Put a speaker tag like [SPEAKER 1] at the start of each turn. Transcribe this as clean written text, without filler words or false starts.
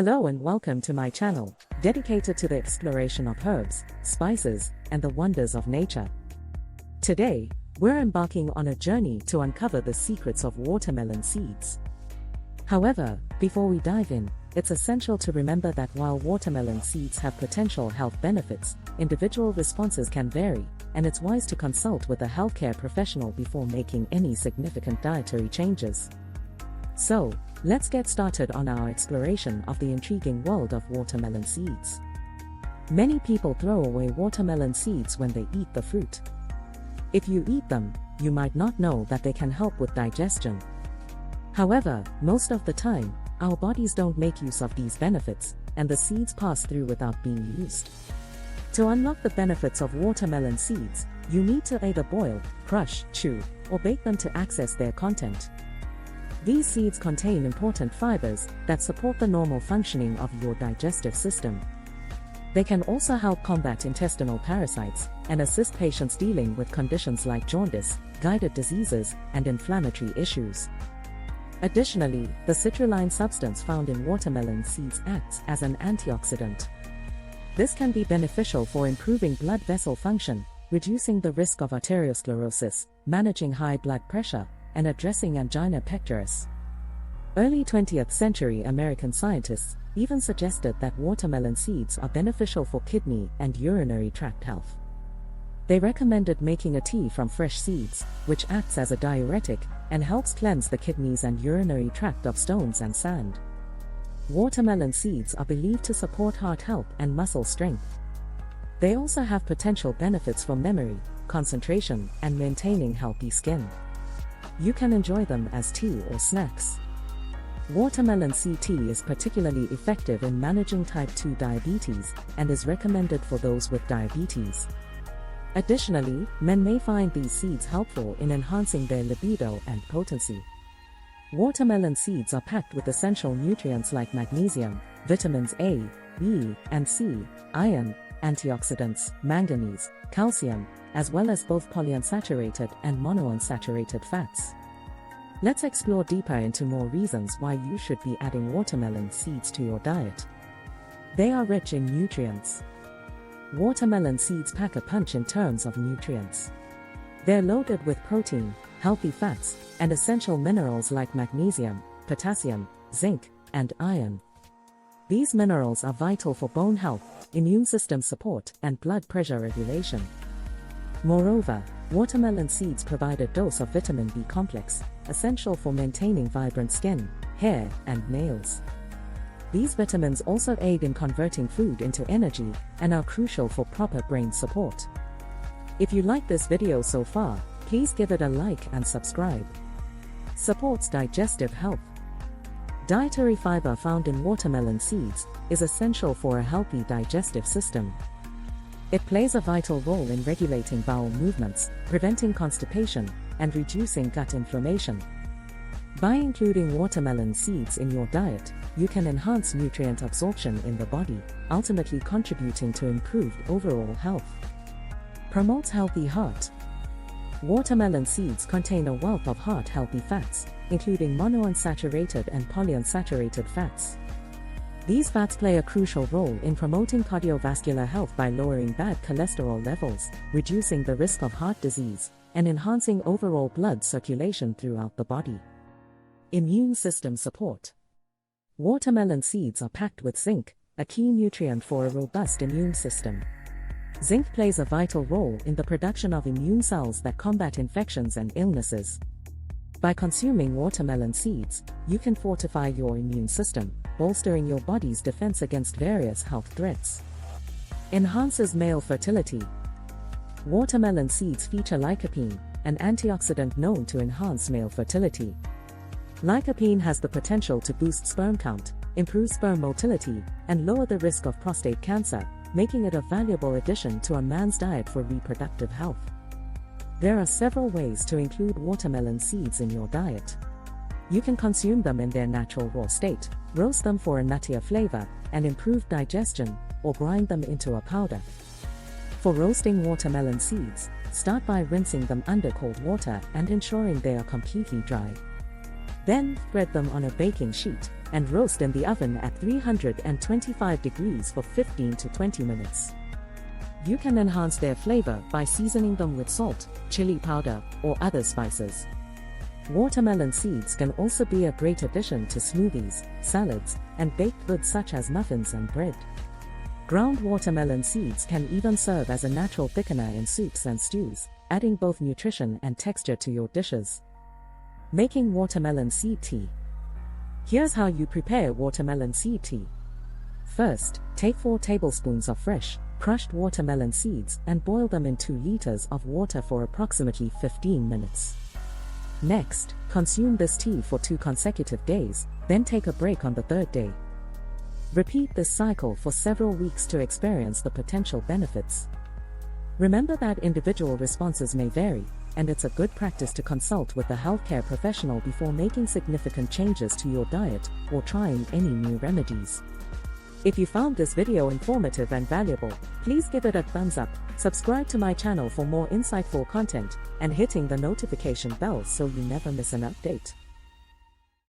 [SPEAKER 1] Hello and welcome to my channel, dedicated to the exploration of herbs, spices, and the wonders of nature. Today, we're embarking on a journey to uncover the secrets of watermelon seeds. However, before we dive in, it's essential to remember that while watermelon seeds have potential health benefits, individual responses can vary, and it's wise to consult with a healthcare professional before making any significant dietary changes. So, let's get started on our exploration of the intriguing world of watermelon seeds. Many people throw away watermelon seeds when they eat the fruit. If you eat them, you might not know that they can help with digestion. However, most of the time, our bodies don't make use of these benefits, and the seeds pass through without being used. To unlock the benefits of watermelon seeds, you need to either boil, crush, chew, or bake them to access their content. These seeds contain important fibers that support the normal functioning of your digestive system. They can also help combat intestinal parasites and assist patients dealing with conditions like jaundice, guided diseases, and inflammatory issues. Additionally, the citrulline substance found in watermelon seeds acts as an antioxidant. This can be beneficial for improving blood vessel function, reducing the risk of arteriosclerosis, managing high blood pressure, and addressing angina pectoris. Early 20th century American scientists even suggested that watermelon seeds are beneficial for kidney and urinary tract health. They recommended making a tea from fresh seeds, which acts as a diuretic and helps cleanse the kidneys and urinary tract of stones and sand. Watermelon seeds are believed to support heart health and muscle strength. They also have potential benefits for memory, concentration, and maintaining healthy skin. You can enjoy them as tea or snacks. Watermelon seed tea is particularly effective in managing type 2 diabetes and is recommended for those with diabetes. Additionally, men may find these seeds helpful in enhancing their libido and potency. Watermelon seeds are packed with essential nutrients like magnesium, vitamins A, B, and C, iron, antioxidants, manganese, calcium, as well as both polyunsaturated and monounsaturated fats. Let's explore deeper into more reasons why you should be adding watermelon seeds to your diet. They are rich in nutrients. Watermelon seeds pack a punch in terms of nutrients. They're loaded with protein, healthy fats, and essential minerals like magnesium, potassium, zinc, and iron. These minerals are vital for bone health, immune system support, and blood pressure regulation. Moreover, watermelon seeds provide a dose of vitamin B complex, essential for maintaining vibrant skin, hair, and nails. These vitamins also aid in converting food into energy and are crucial for proper brain support. If you like this video so far, please give it a like and subscribe. Supports digestive health. Dietary fiber found in watermelon seeds is essential for a healthy digestive system. It plays a vital role in regulating bowel movements, preventing constipation, and reducing gut inflammation. By including watermelon seeds in your diet, you can enhance nutrient absorption in the body, ultimately contributing to improved overall health. Promotes healthy heart. Watermelon seeds contain a wealth of heart-healthy fats, including monounsaturated and polyunsaturated fats. These fats play a crucial role in promoting cardiovascular health by lowering bad cholesterol levels, reducing the risk of heart disease, and enhancing overall blood circulation throughout the body. Immune system support. Watermelon seeds are packed with zinc, a key nutrient for a robust immune system. Zinc plays a vital role in the production of immune cells that combat infections and illnesses. By consuming watermelon seeds, you can fortify your immune system, bolstering your body's defense against various health threats. Enhances male fertility. Watermelon seeds feature lycopene, an antioxidant known to enhance male fertility. Lycopene has the potential to boost sperm count, improve sperm motility, and lower the risk of prostate cancer, making it a valuable addition to a man's diet for reproductive health. There are several ways to include watermelon seeds in your diet. You can consume them in their natural raw state, roast them for a nuttier flavor and improved digestion, or grind them into a powder. For roasting watermelon seeds, start by rinsing them under cold water and ensuring they are completely dry. Then, spread them on a baking sheet, and roast in the oven at 325 degrees for 15 to 20 minutes. You can enhance their flavor by seasoning them with salt, chili powder, or other spices. Watermelon seeds can also be a great addition to smoothies, salads, and baked goods such as muffins and bread. Ground watermelon seeds can even serve as a natural thickener in soups and stews, adding both nutrition and texture to your dishes. Making watermelon seed tea. Here's how you prepare watermelon seed tea. First, take 4 tablespoons of fresh, crushed watermelon seeds and boil them in 2 liters of water for approximately 15 minutes. Next, consume this tea for 2 consecutive days, then take a break on the 3rd day. Repeat this cycle for several weeks to experience the potential benefits. Remember that individual responses may vary, and it's a good practice to consult with a healthcare professional before making significant changes to your diet or trying any new remedies. If you found this video informative and valuable, please give it a thumbs up, subscribe to my channel for more insightful content, and hitting the notification bell so you never miss an update.